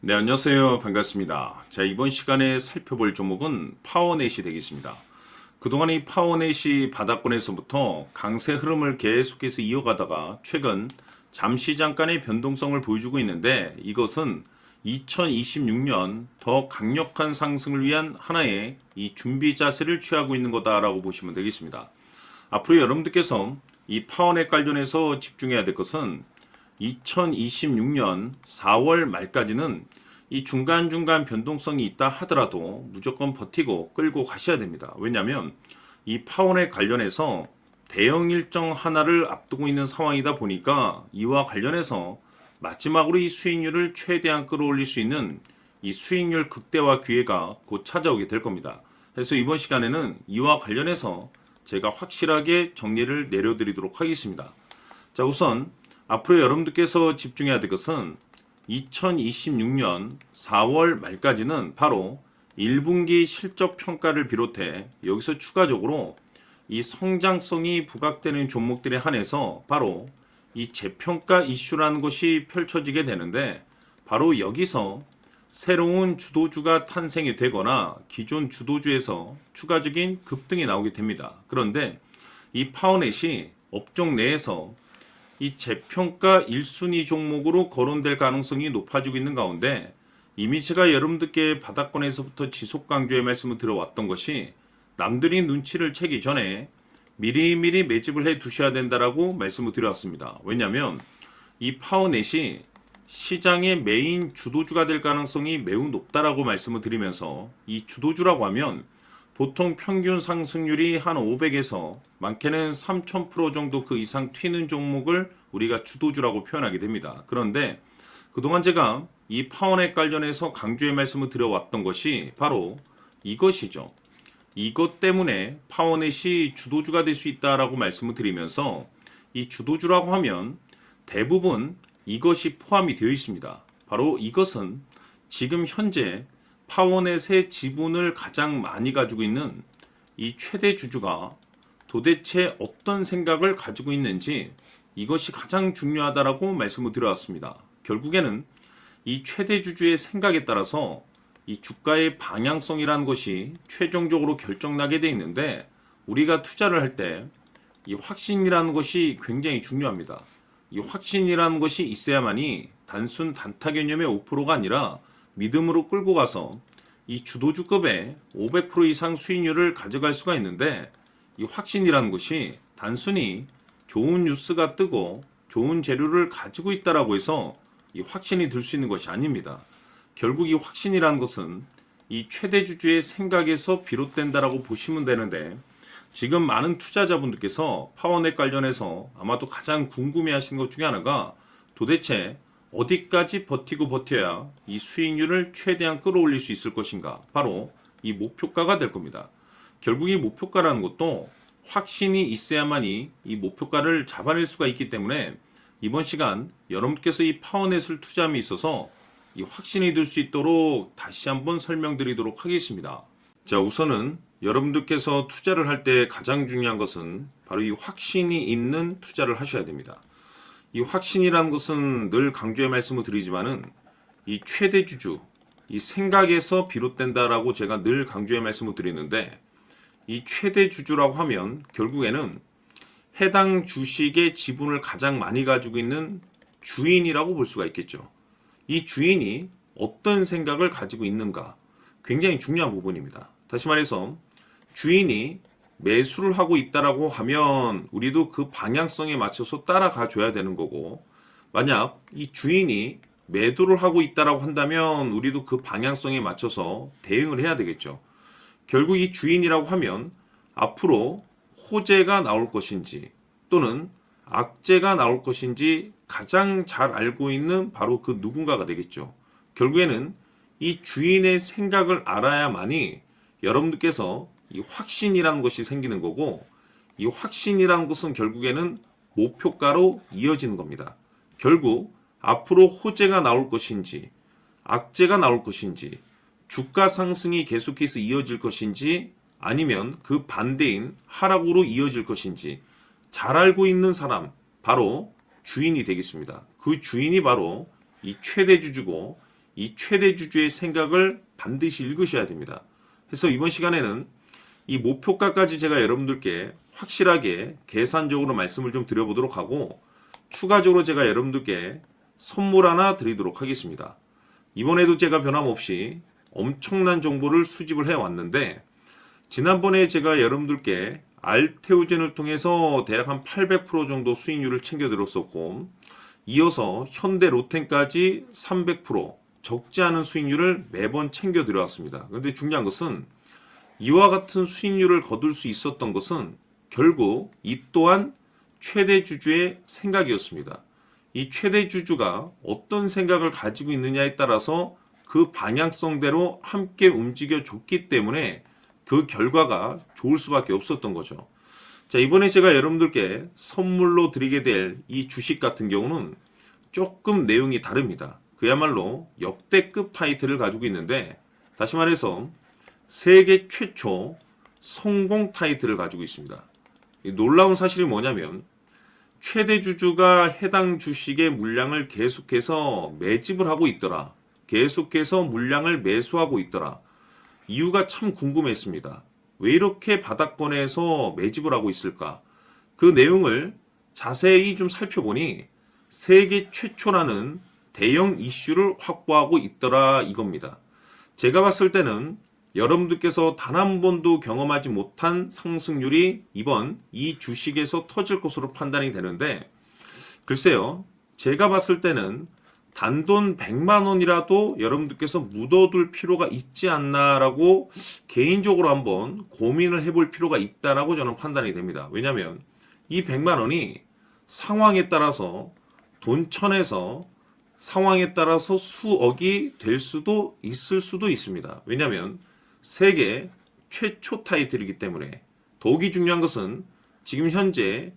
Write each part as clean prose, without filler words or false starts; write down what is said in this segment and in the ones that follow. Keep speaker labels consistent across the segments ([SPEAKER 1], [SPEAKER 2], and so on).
[SPEAKER 1] 네, 안녕하세요. 반갑습니다. 자, 이번 시간에 살펴볼 종목은 파워넷이 되겠습니다. 그동안 이 파워넷이 바닥권에서부터 강세 흐름을 계속해서 이어가다가 최근 잠시 잠깐의 변동성을 보여주고 있는데, 이것은 2026년 더 강력한 상승을 위한 하나의 이 준비 자세를 취하고 있는 거다라고 보시면 되겠습니다. 앞으로 여러분들께서 이 파워넷 관련해서 집중해야 될 것은 2026년 4월 말까지는 이 중간중간 변동성이 있다 하더라도 무조건 버티고 끌고 가셔야 됩니다. 왜냐하면 이 파원에 관련해서 대형 일정 하나를 앞두고 있는 상황이다 보니까 이와 관련해서 마지막으로 이 수익률을 최대한 끌어올릴 수 있는 이 수익률 극대화 기회가 곧 찾아오게 될 겁니다. 그래서 이번 시간에는 이와 관련해서 제가 확실하게 정리를 내려드리도록 하겠습니다. 자, 우선 앞으로 여러분들께서 집중해야 될 것은 2026년 4월 말까지는 바로 1분기 실적 평가를 비롯해 여기서 추가적으로 이 성장성이 부각되는 종목들에 한해서 바로 이 재평가 이슈라는 것이 펼쳐지게 되는데, 바로 여기서 새로운 주도주가 탄생이 되거나 기존 주도주에서 추가적인 급등이 나오게 됩니다. 그런데 이 파워넷이 업종 내에서 이 재평가 1순위 종목으로 거론될 가능성이 높아지고 있는 가운데, 이미 제가 여러분들께 바닥권에서부터 지속 강조의 말씀을 들어왔던 것이 남들이 눈치를 채기 전에 미리미리 매집을 해 두셔야 된다라고 말씀을 드려왔습니다. 왜냐하면 이 파워넷이 시장의 메인 주도주가 될 가능성이 매우 높다라고 말씀을 드리면서, 이 주도주라고 하면 보통 평균 상승률이 한 500에서 많게는 3000% 정도 그 이상 튀는 종목을 우리가 주도주라고 표현하게 됩니다. 그런데 그동안 제가 이 파워넷 관련해서 강조의 말씀을 드려왔던 것이 바로 이것이죠. 이것 때문에 파워넷이 주도주가 될 수 있다라고 말씀을 드리면서, 이 주도주라고 하면 대부분 이것이 포함이 되어 있습니다. 바로 이것은 지금 현재 파워넷의 지분을 가장 많이 가지고 있는 이 최대 주주가 도대체 어떤 생각을 가지고 있는지, 이것이 가장 중요하다라고 말씀을 드려왔습니다. 결국에는 이 최대 주주의 생각에 따라서 이 주가의 방향성이라는 것이 최종적으로 결정나게 돼 있는데, 우리가 투자를 할 때 이 확신이라는 것이 굉장히 중요합니다. 이 확신이라는 것이 있어야만이 단순 단타 개념의 5%가 아니라 믿음으로 끌고 가서 이 주도주급의 500% 이상 수익률을 가져갈 수가 있는데, 이 확신이라는 것이 단순히 좋은 뉴스가 뜨고 좋은 재료를 가지고 있다라고 해서 이 확신이 들 수 있는 것이 아닙니다. 결국 이 확신이라는 것은 이 최대 주주의 생각에서 비롯된다라고 보시면 되는데, 지금 많은 투자자분들께서 파워넷 관련해서 아마도 가장 궁금해하시는 것 중에 하나가 도대체 어디까지 버티고 버텨야 이 수익률을 최대한 끌어올릴 수 있을 것인가, 바로 이 목표가가 될 겁니다. 결국 이 목표가라는 것도 확신이 있어야만이 이 목표가를 잡아낼 수가 있기 때문에, 이번 시간 여러분께서 이 파워넷을 투자함에 있어서 이 확신이 들 수 있도록 다시 한번 설명드리도록 하겠습니다. 자, 우선은 여러분들께서 투자를 할 때 가장 중요한 것은 바로 이 확신이 있는 투자를 하셔야 됩니다. 이 확신이라는 것은 늘 강조의 말씀을 드리지만은 이 최대 주주, 이 생각에서 비롯된다라고 제가 늘 강조의 말씀을 드리는데, 이 최대 주주라고 하면 결국에는 해당 주식의 지분을 가장 많이 가지고 있는 주인이라고 볼 수가 있겠죠. 이 주인이 어떤 생각을 가지고 있는가, 굉장히 중요한 부분입니다. 다시 말해서 주인이 매수를 하고 있다라고 하면 우리도 그 방향성에 맞춰서 따라가 줘야 되는 거고, 만약 이 주인이 매도를 하고 있다라고 한다면 우리도 그 방향성에 맞춰서 대응을 해야 되겠죠. 결국 이 주인이라고 하면 앞으로 호재가 나올 것인지 또는 악재가 나올 것인지 가장 잘 알고 있는 바로 그 누군가가 되겠죠. 결국에는 이 주인의 생각을 알아야만이 여러분들께서 이 확신이라는 것이 생기는 거고, 이 확신이라는 것은 결국에는 목표가로 이어지는 겁니다. 결국 앞으로 호재가 나올 것인지 악재가 나올 것인지, 주가 상승이 계속해서 이어질 것인지 아니면 그 반대인 하락으로 이어질 것인지 잘 알고 있는 사람, 바로 주인이 되겠습니다. 그 주인이 바로 이 최대 주주고, 이 최대 주주의 생각을 반드시 읽으셔야 됩니다. 그래서 이번 시간에는 이 목표가까지 제가 여러분들께 확실하게 계산적으로 말씀을 좀 드려보도록 하고, 추가적으로 제가 여러분들께 선물 하나 드리도록 하겠습니다. 이번에도 제가 변함없이 엄청난 정보를 수집을 해왔는데, 지난번에 제가 여러분들께 알테오젠을 통해서 대략 한 800% 정도 수익률을 챙겨드렸었고, 이어서 현대 로템까지 300% 적지 않은 수익률을 매번 챙겨드려왔습니다. 그런데 중요한 것은 이와 같은 수익률을 거둘 수 있었던 것은 결국 이 또한 최대 주주의 생각이었습니다. 이 최대 주주가 어떤 생각을 가지고 있느냐에 따라서 그 방향성대로 함께 움직여 줬기 때문에 그 결과가 좋을 수밖에 없었던 거죠. 자, 이번에 제가 여러분들께 선물로 드리게 될 이 주식 같은 경우는 조금 내용이 다릅니다. 그야말로 역대급 타이틀을 가지고 있는데, 다시 말해서 세계 최초 성공 타이틀을 가지고 있습니다. 놀라운 사실이 뭐냐면 최대 주주가 해당 주식의 물량을 계속해서 매집을 하고 있더라. 계속해서 물량을 매수하고 있더라. 이유가 참 궁금했습니다. 왜 이렇게 바닥권에서 매집을 하고 있을까? 그 내용을 자세히 좀 살펴보니 세계 최초라는 대형 이슈를 확보하고 있더라 이겁니다. 제가 봤을 때는 여러분들께서 단 한 번도 경험하지 못한 상승률이 이번 이 주식에서 터질 것으로 판단이 되는데, 글쎄요, 제가 봤을 때는 단돈 100만 원이라도 여러분들께서 묻어둘 필요가 있지 않나라고 개인적으로 한번 고민을 해볼 필요가 있다라고 저는 판단이 됩니다. 왜냐하면 이 100만 원이 상황에 따라서 돈천에서 상황에 따라서 수억이 될 수도 있을 수도 있습니다. 왜냐하면 세계 최초 타이틀이기 때문에. 더욱이 중요한 것은 지금 현재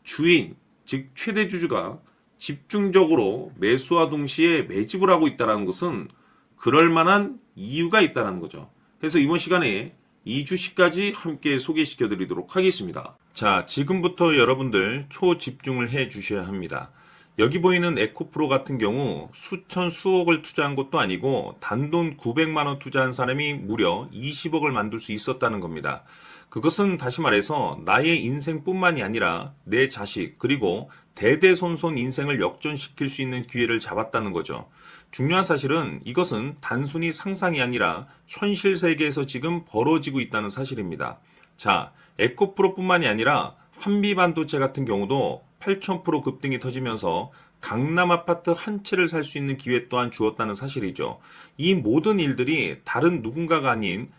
[SPEAKER 1] 주인, 즉 최대 주주가 집중적으로 매수와 동시에 매집을 하고 있다는 것은 그럴 만한 이유가 있다는 거죠. 그래서 이번 시간에 이 주식까지 함께 소개시켜 드리도록 하겠습니다. 자, 지금부터 여러분들 초집중을 해 주셔야 합니다. 여기 보이는 에코프로 같은 경우 수천 수억을 투자한 것도 아니고 단돈 900만 원 투자한 사람이 무려 20억을 만들 수 있었다는 겁니다. 그것은 다시 말해서 나의 인생뿐만이 아니라 내 자식 그리고 대대손손 인생을 역전시킬 수 있는 기회를 잡았다는 거죠. 중요한 사실은 이것은 단순히 상상이 아니라 현실 세계에서 지금 벌어지고 있다는 사실입니다. 자, 에코프로뿐만이 아니라 한미반도체 같은 경우도 8,000% 급등이 터지면서 강남 아파트 한 채를 살 수 있는 기회 또한 주었다는 사실이죠. 이 모든 일들이 다른 누군가가 아닌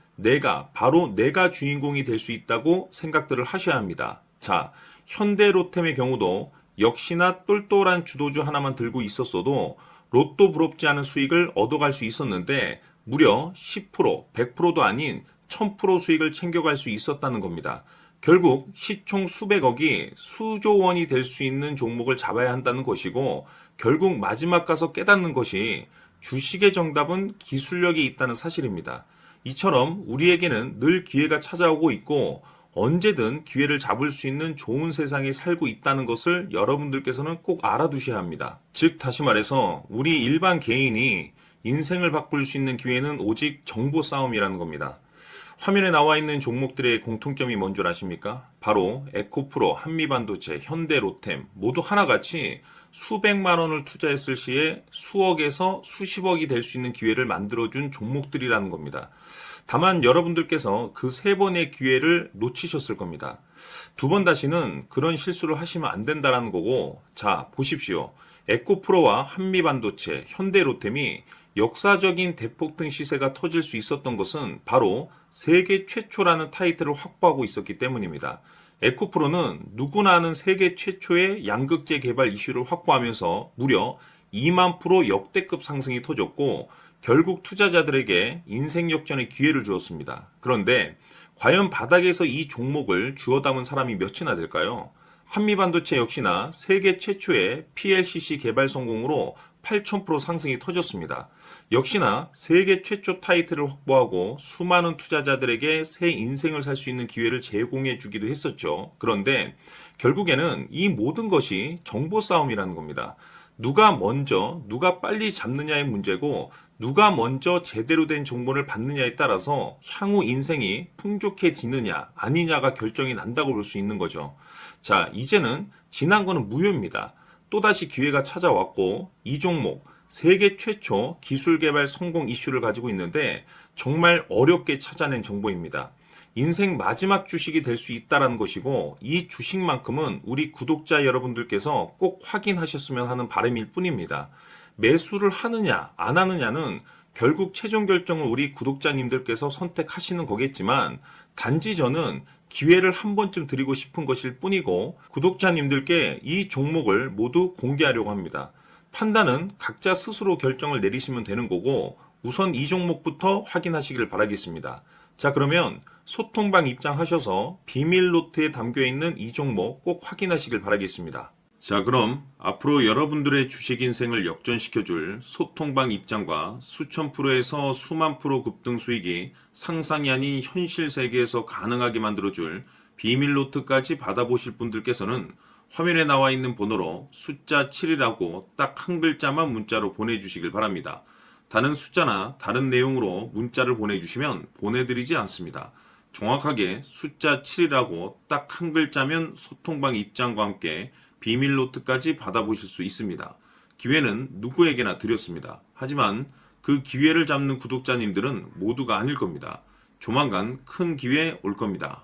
[SPEAKER 1] 바로 내가 주인공이 될 수 있다고 생각들을 하셔야 합니다. 자, 현대로템의 경우도 역시나 똘똘한 주도주 하나만 들고 있었어도 로또 부럽지 않은 수익을 얻어갈 수 있었는데 무려 10%, 100%도 아닌 1000% 수익을 챙겨갈 수 있었다는 겁니다. 결국 시총 수백억이 수조 원이 될 수 있는 종목을 잡아야 한다는 것이고, 결국 마지막 가서 깨닫는 것이 주식의 정답은 기술력이 있다는 사실입니다. 이처럼 우리에게는 늘 기회가 찾아오고 있고 언제든 기회를 잡을 수 있는 좋은 세상에 살고 있다는 것을 여러분들께서는 꼭 알아두셔야 합니다. 즉 다시 말해서 우리 일반 개인이 인생을 바꿀 수 있는 기회는 오직 정보 싸움이라는 겁니다. 화면에 나와 있는 종목들의 공통점이 뭔 줄 아십니까? 바로 에코프로, 한미반도체, 현대로템 모두 하나같이 수백만 원을 투자했을 시에 수억에서 수십억이 될 수 있는 기회를 만들어준 종목들이라는 겁니다. 다만 여러분들께서 그 세 번의 기회를 놓치셨을 겁니다. 두 번 다시는 그런 실수를 하시면 안 된다는 거고, 자 보십시오. 에코프로와 한미반도체, 현대로템이 역사적인 대폭등 시세가 터질 수 있었던 것은 바로 세계 최초라는 타이틀을 확보하고 있었기 때문입니다. 에코프로는 누구나 아는 세계 최초의 양극재 개발 이슈를 확보하면서 무려 2만 프로 역대급 상승이 터졌고 결국 투자자들에게 인생 역전의 기회를 주었습니다. 그런데 과연 바닥에서 이 종목을 주워 담은 사람이 몇이나 될까요? 한미반도체 역시나 세계 최초의 PLCC 개발 성공으로 8,000% 상승이 터졌습니다. 역시나 세계 최초 타이틀을 확보하고 수많은 투자자들에게 새 인생을 살 수 있는 기회를 제공해 주기도 했었죠. 그런데 결국에는 이 모든 것이 정보 싸움이라는 겁니다. 누가 먼저, 누가 빨리 잡느냐의 문제고
[SPEAKER 2] 누가 먼저 제대로 된 정보를 받느냐에 따라서 향후 인생이 풍족해지느냐 아니냐가 결정이 난다고 볼 수 있는 거죠. 자, 이제는 지난 거는 무효입니다. 또다시 기회가 찾아왔고 이 종목 세계 최초 기술 개발 성공 이슈를 가지고 있는데 정말 어렵게 찾아낸 정보입니다. 인생 마지막 주식이 될 수 있다는 것이고 이 주식만큼은 우리 구독자 여러분들께서 꼭 확인하셨으면 하는 바람일 뿐입니다. 매수를 하느냐 안 하느냐는 결국 최종 결정을 우리 구독자님들께서 선택하시는 거겠지만 단지 저는 기회를 한 번쯤 드리고 싶은 것일 뿐이고 구독자님들께 이 종목을 모두 공개하려고 합니다. 판단은 각자 스스로 결정을 내리시면 되는 거고 우선 이 종목부터 확인하시길 바라겠습니다. 자, 그러면 소통방 입장하셔서 비밀 노트에 담겨 있는 이 종목 꼭 확인하시길 바라겠습니다.
[SPEAKER 1] 자, 그럼 앞으로 여러분들의 주식 인생을 역전시켜줄 소통방 입장과 수천 프로에서 수만 프로 급등 수익이 상상이 아닌 현실 세계에서 가능하게 만들어줄 비밀 노트까지 받아보실 분들께서는 화면에 나와 있는 번호로 숫자 7이라고 딱 한 글자만 문자로 보내주시길 바랍니다. 다른 숫자나 다른 내용으로 문자를 보내주시면 보내드리지 않습니다. 정확하게 숫자 7이라고 딱 한 글자면 소통방 입장과 함께 비밀 노트까지 받아보실 수 있습니다. 기회는 누구에게나 드렸습니다. 하지만 그 기회를 잡는 구독자님들은 모두가 아닐 겁니다. 조만간 큰 기회 올 겁니다.